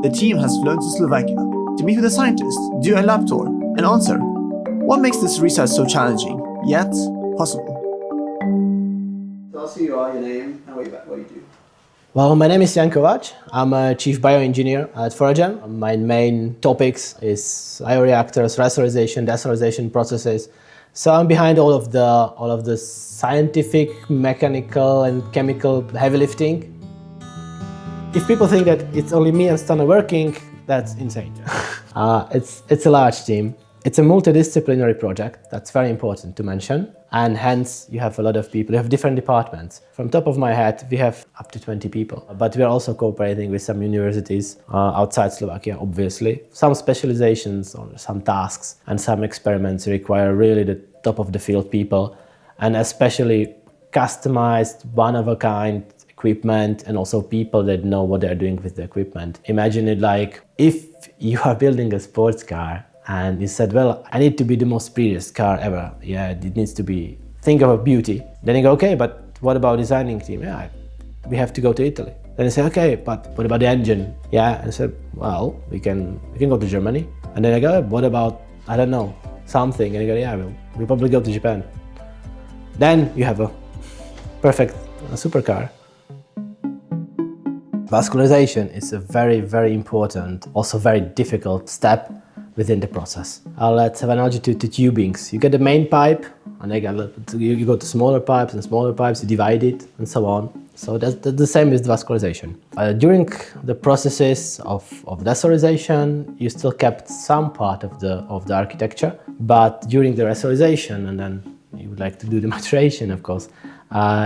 The team has flown to Slovakia to meet with a scientist, do a lab tour, and answer what makes this research so challenging, yet possible. Tell us who you are, your name, and what you do. Well, my name is Jan Kovac. I'm a chief bioengineer at Foregen. My main topics is bioreactors, recellularization, decellularization processes. So I'm behind all of the scientific, mechanical, and chemical heavy lifting. If people think that it's only me and Stana working, that's insane. It's a large team. It's a multidisciplinary project. That's very important to mention. And hence, you have a lot of people. You have different departments. From top of my head, we have up to 20 people. But we are also cooperating with some universities outside Slovakia, obviously. Some specializations or some tasks and some experiments require really the top of the field people, and especially customized, one-of-a-kind equipment, and also people that know what they're doing with the equipment. Imagine it like if you are building a sports car and you said, well, I need to be the most prettiest car ever. Yeah, it needs to be, think about beauty. Then you go, okay, but what about designing team? Yeah, we have to go to Italy. Then you say, okay, but what about the engine? Yeah, and I said, well, we can go to Germany. And then I go, what about, I don't know, something. And you go, yeah, we'll probably go to Japan. Then you have a perfect supercar. Vascularization is a very, very important, also very difficult step within the process. Let's have an analogy to tubings. You get the main pipe, and you go to smaller pipes, you divide it, and so on. So that's the same with vascularization. During the processes of decellularization, you still kept some part of the architecture, but during the recellularization, and then you would like to do the maturation, of course,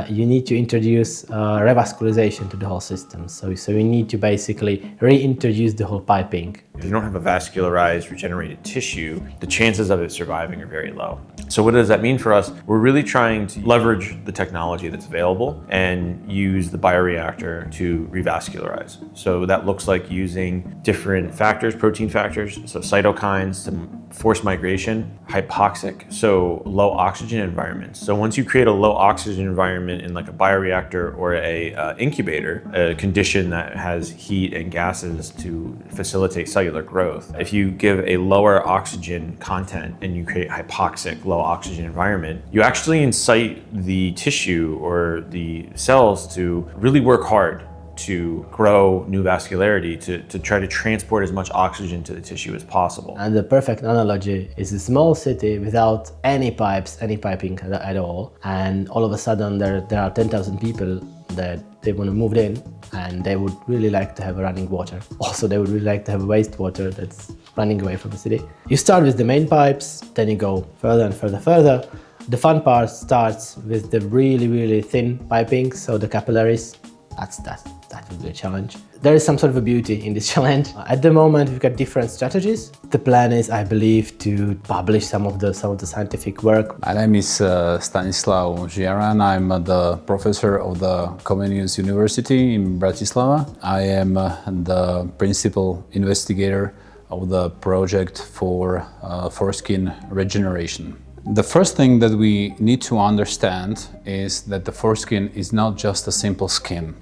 you need to introduce revascularization to the whole system. So you need to basically reintroduce the whole piping. If you don't have a vascularized, regenerated tissue, the chances of it surviving are very low. So what does that mean for us? We're really trying to leverage the technology that's available and use the bioreactor to revascularize. So that looks like using different factors, protein factors, so cytokines, some forced migration, hypoxic, so low oxygen environments. So once you create a low oxygen environment in like a bioreactor or a incubator, a condition that has heat and gases to facilitate cellular growth, if you give a lower oxygen content and you create hypoxic, low oxygen environment, you actually incite the tissue or the cells to really work hard to grow new vascularity, to try to transport as much oxygen to the tissue as possible. And the perfect analogy is a small city without any piping at all. And all of a sudden there are 10,000 people that they want to move in, and they would really like to have running water. Also, they would really like to have wastewater that's running away from the city. You start with the main pipes, then you go further and further. The fun part starts with the really, really thin piping, so the capillaries. That would be a challenge. There is some sort of a beauty in this challenge. At the moment, we've got different strategies. The plan is, I believe, to publish some of the scientific work. My name is Stanislav Ziaran. I'm the professor of the Comenius University in Bratislava. I am the principal investigator of the project for Foreskin Regeneration. The first thing that we need to understand is that the foreskin is not just a simple skin.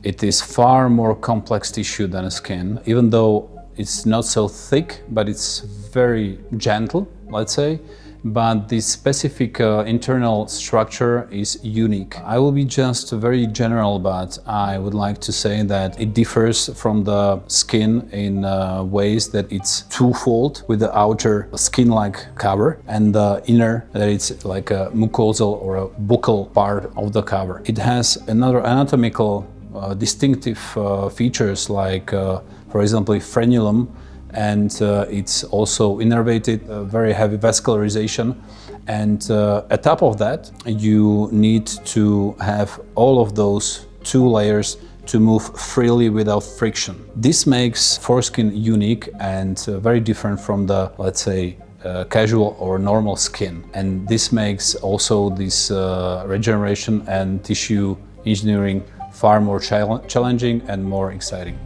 It is far more complex tissue than a skin, even though it's not so thick, but it's very gentle, let's say. But the specific internal structure is unique. I will be just very general, but I would like to say that it differs from the skin in ways that it's twofold, with the outer skin-like cover and the inner, that it's like a mucosal or a buccal part of the cover. It has another anatomical distinctive features like, for example, frenulum, and it's also innervated, very heavy vascularization. And on top of that, you need to have all of those two layers to move freely without friction. This makes foreskin unique and very different from the, let's say, casual or normal skin. And this makes also this regeneration and tissue engineering far more challenging and more exciting.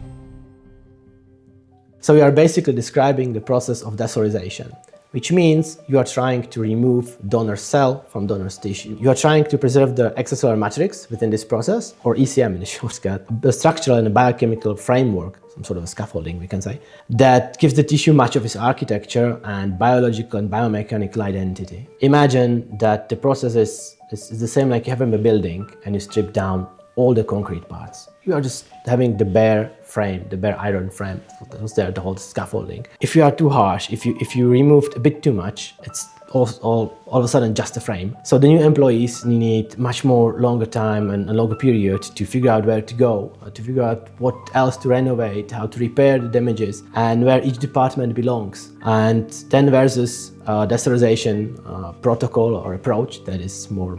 So we are basically describing the process of decellularization. which means you are trying to remove donor cell from donor's tissue. You are trying to preserve the extracellular matrix within this process, or ECM in the shortcut, the structural and biochemical framework, some sort of a scaffolding, we can say, that gives the tissue much of its architecture and biological and biomechanical identity. Imagine that the process is the same like you have in a building and you strip down all the concrete parts. You are just having the bare frame, the bare iron frame, was there, the whole scaffolding. If you are too harsh, if you removed a bit too much, it's all of a sudden just a frame. So the new employees need much more longer time and a longer period to figure out where to go, to figure out what else to renovate, how to repair the damages, and where each department belongs. And then versus decellularization protocol or approach that is more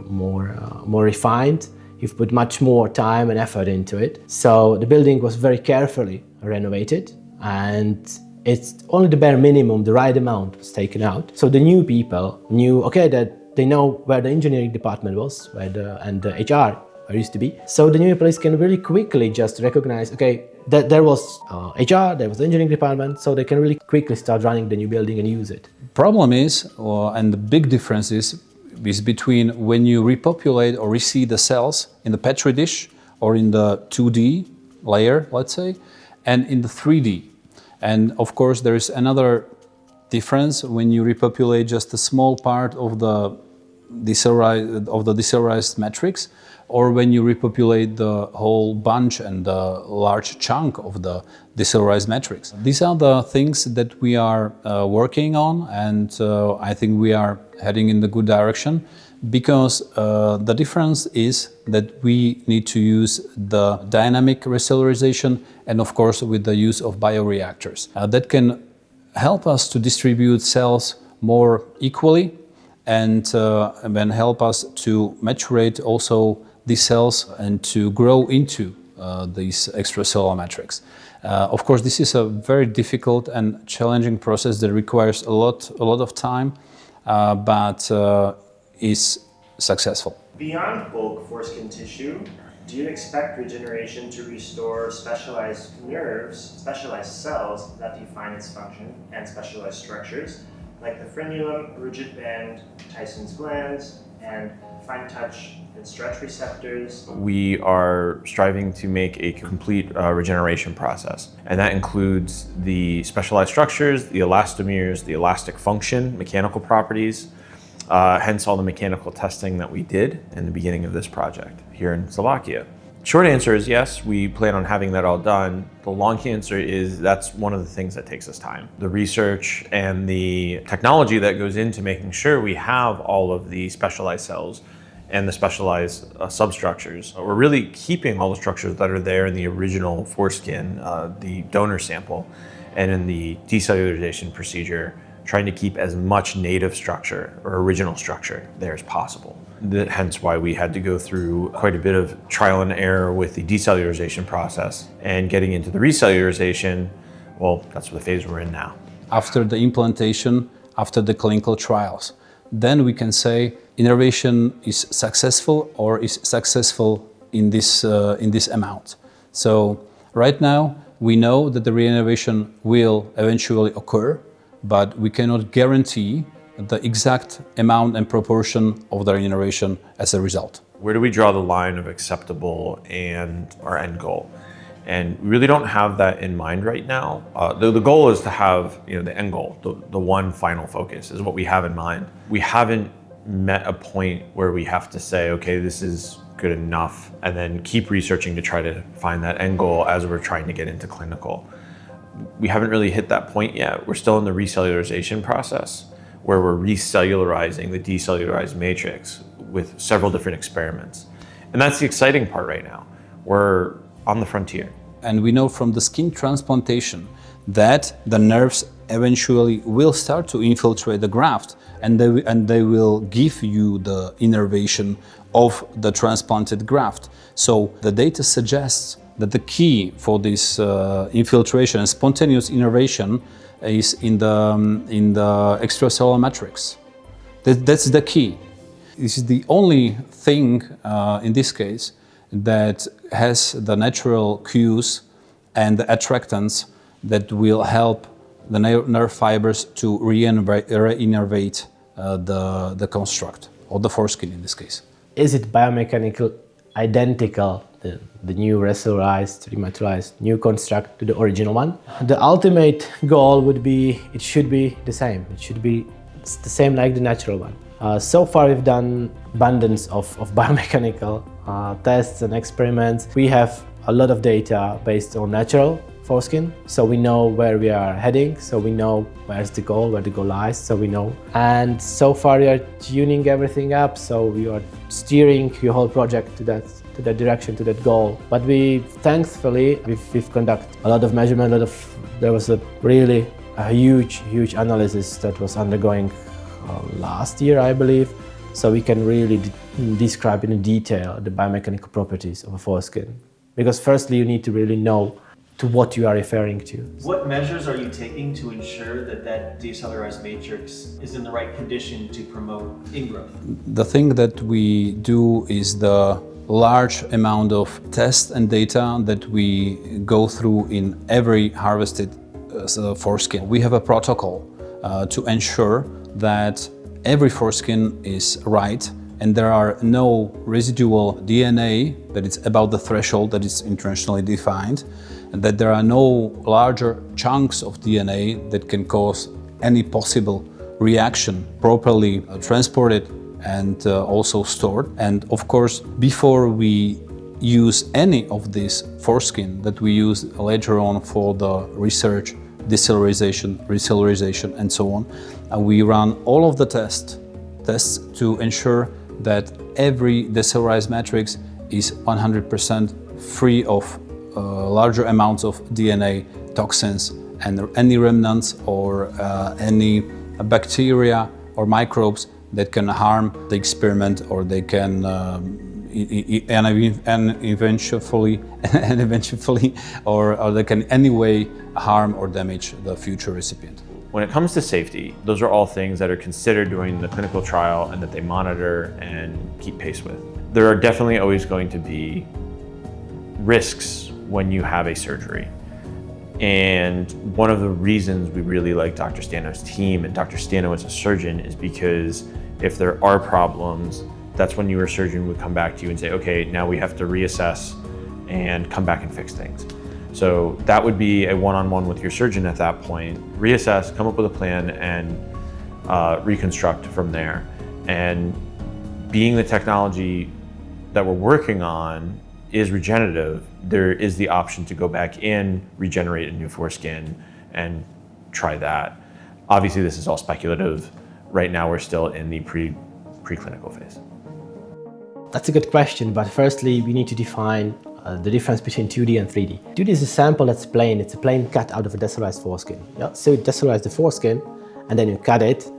refined. You've put much more time and effort into it. So the building was very carefully renovated, and it's only the bare minimum, the right amount was taken out. So the new people knew, okay, that they know where the engineering department was, and the HR where it used to be. So the new employees can really quickly just recognize, okay, that there was HR, there was the engineering department, so they can really quickly start running the new building and use it. Problem is, and the big difference is between when you repopulate or reseed the cells in the Petri dish or in the 2D layer, let's say, and in the 3D. And of course, there is another difference when you repopulate just a small part of the decellularized matrix, or when you repopulate the whole bunch and the large chunk of the decellularized matrix. These are the things that we are working on, and I think we are heading in the good direction, because the difference is that we need to use the dynamic recellularization and of course with the use of bioreactors. That can help us to distribute cells more equally and then help us to maturate also these cells and to grow into these extracellular matrix. Of course, this is a very difficult and challenging process that requires a lot of time, but is successful. Beyond bulk foreskin tissue, do you expect regeneration to restore specialized nerves, specialized cells that define its function, and specialized structures, like the frenulum, rigid band, Tyson's glands, and fine touch and stretch receptors? We are striving to make a complete regeneration process, and that includes the specialized structures, the elastomers, the elastic function, mechanical properties, hence all the mechanical testing that we did in the beginning of this project here in Slovakia. Short answer is yes, we plan on having that all done. The long answer is that's one of the things that takes us time. The research and the technology that goes into making sure we have all of the specialized cells and the specialized substructures. We're really keeping all the structures that are there in the original foreskin, the donor sample, and in the decellularization procedure, trying to keep as much native structure or original structure there as possible. Hence why we had to go through quite a bit of trial and error with the decellularization process, and getting into the recellularization, well, that's the phase we're in now. After the implantation, after the clinical trials, then we can say innervation is successful or is successful in this amount. So right now we know that the reinnervation will eventually occur, but we cannot guarantee the exact amount and proportion of the reinnervation as a result. Where do we draw the line of acceptable and our end goal? And we really don't have that in mind right now. The goal is to have, the end goal, the one final focus is what we have in mind. We haven't met a point where we have to say, okay, this is good enough, and then keep researching to try to find that end goal as we're trying to get into clinical. We haven't really hit that point yet. We're still in the recellularization process, where we're recellularizing the decellularized matrix with several different experiments. And that's the exciting part right now. We're on the frontier. And we know from the skin transplantation that the nerves eventually will start to infiltrate the graft, and they will give you the innervation of the transplanted graft. So the data suggests that the key for this infiltration and spontaneous innervation is in the extracellular matrix. That's the key. This is the only thing in this case that has the natural cues and the attractants that will help the nerve fibers to re-innervate the construct, or the foreskin in this case. Is it biomechanical identical, the new recellularized, rematerialized, new construct to the original one? The ultimate goal would be, it should be the same. It should be the same like the natural one. So far we've done abundance of biomechanical tests and experiments. We have a lot of data based on natural foreskin, so we know where we are heading, so we know where's the goal, where the goal lies, so we know. And so far we are tuning everything up, so we are steering your whole project to that direction, to that goal. But thankfully, we've conducted a lot of measurement, there was a huge analysis that was undergoing last year, I believe. So we can really describe in detail the biomechanical properties of a foreskin. Because firstly, you need to really know to what you are referring to. What measures are you taking to ensure that decellularized matrix is in the right condition to promote ingrowth? The thing that we do is the large amount of tests and data that we go through in every harvested foreskin. We have a protocol to ensure that every foreskin is right and there are no residual DNA that is above the threshold that is internationally defined, and that there are no larger chunks of DNA that can cause any possible reaction, properly transported and also stored. And of course, before we use any of this foreskin that we use later on for the research, decellularization, recellularization, and so on, we run all of the tests to ensure that every decellularized matrix is 100% free of larger amounts of DNA, toxins, and any remnants or any bacteria or microbes that can harm the experiment, or they can eventually or they can in any way harm or damage the future recipient. When it comes to safety, those are all things that are considered during the clinical trial and that they monitor and keep pace with. There are definitely always going to be risks when you have a surgery. And one of the reasons we really like Dr. Stanov's team and Dr. Stano as a surgeon is because if there are problems, that's when your surgeon would come back to you and say, okay, now we have to reassess and come back and fix things. So that would be a one-on-one with your surgeon at that point, reassess, come up with a plan, and reconstruct from there. And being the technology that we're working on is regenerative, there is the option to go back in, regenerate a new foreskin, and try that. Obviously, this is all speculative. Right now, we're still in the preclinical phase. That's a good question, but firstly, we need to define the difference between 2D and 3D. 2D is a sample that's plain. It's a plain cut out of a decellularized foreskin. Yeah? So you decellularize the foreskin, and then you cut it.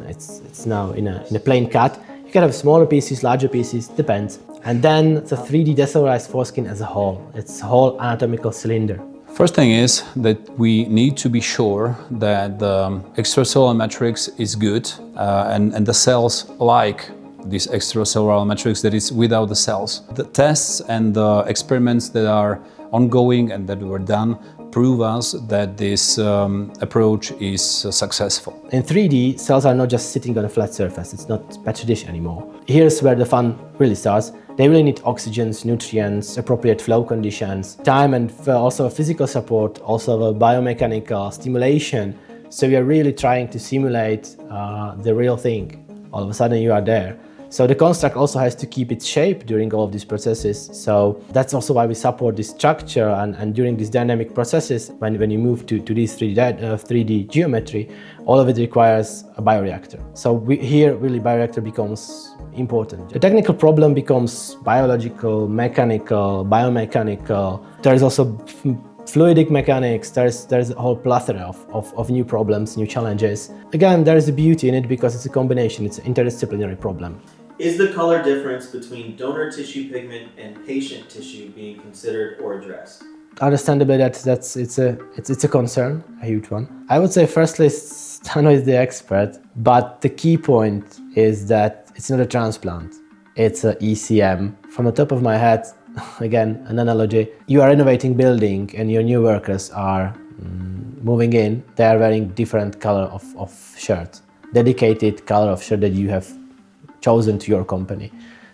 It's now in a plain cut. You can have smaller pieces, larger pieces, depends. And then the 3D decellularized foreskin as a whole. It's a whole anatomical cylinder. First thing is that we need to be sure that the extracellular matrix is good and the cells like this extracellular matrix that is without the cells. The tests and the experiments that are ongoing and that were done prove us that this approach is successful. In 3D, cells are not just sitting on a flat surface. It's not petri dish anymore. Here's where the fun really starts. They really need oxygens, nutrients, appropriate flow conditions, time, and also physical support, also biomechanical stimulation. So we are really trying to simulate the real thing. All of a sudden you are there. So the construct also has to keep its shape during all of these processes. So that's also why we support this structure, and during these dynamic processes, when you move to this 3D geometry, all of it requires a bioreactor. So here really bioreactor becomes important. The technical problem becomes biological, mechanical, biomechanical. There's also fluidic mechanics, there's a whole plethora of new problems, new challenges. Again, there's a beauty in it because it's a combination, it's an interdisciplinary problem. Is the color difference between donor tissue pigment and patient tissue being considered or addressed? Understandably, it's a concern, a huge one. I would say firstly, Stano is the expert, but the key point is that it's not a transplant, it's an ECM. From the top of my head, again, an analogy, you are renovating building and your new workers are moving in, they are wearing different color of shirt, dedicated color of shirt that you have chosen to your company.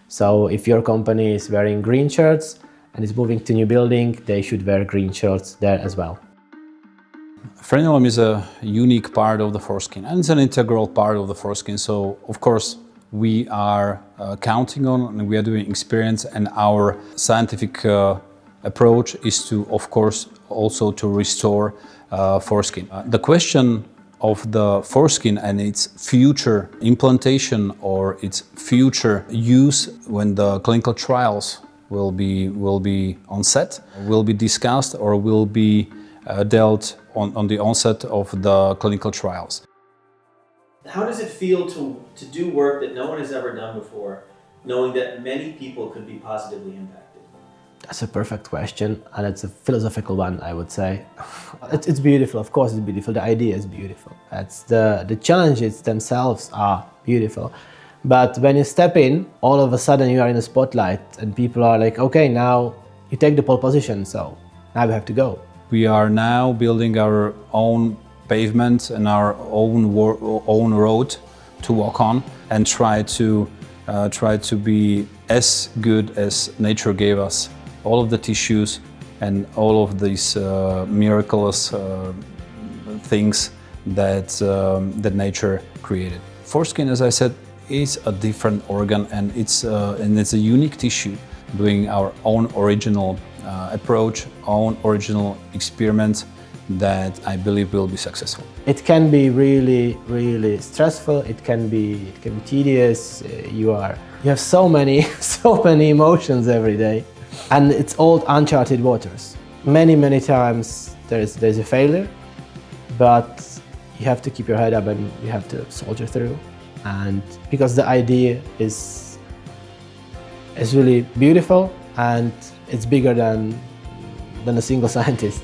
So if your company is wearing green shirts and is moving to new building, they should wear green shirts there as well. Frenulum is a unique part of the foreskin and it's an integral part of the foreskin. So of course we are counting on and we are doing experience, and our scientific approach is to, of course, also to restore foreskin. The question of the foreskin and its future implantation or its future use when the clinical trials will be on set, will be discussed or will be dealt on the onset of the clinical trials. How does it feel to do work that no one has ever done before, knowing that many people could be positively impacted? That's a perfect question, and it's a philosophical one, I would say. It's beautiful, of course it's beautiful, the idea is beautiful. It's the challenges themselves are beautiful. But when you step in, all of a sudden you are in the spotlight and people are like, okay, now you take the pole position, so now we have to go. We are now building our own pavement and our own road to walk on and try to be as good as nature gave us. All of the tissues and all of these miraculous things that nature created. Foreskin, as I said, is a different organ, and it's a unique tissue, doing our own original approach, own original experiments that I believe will be successful. It can be really, really stressful. It can be tedious. You have so many emotions every day, and it's all uncharted waters. Many times there's a failure, but you have to keep your head up and you have to soldier through. And because the idea is really beautiful and it's bigger than a single scientist.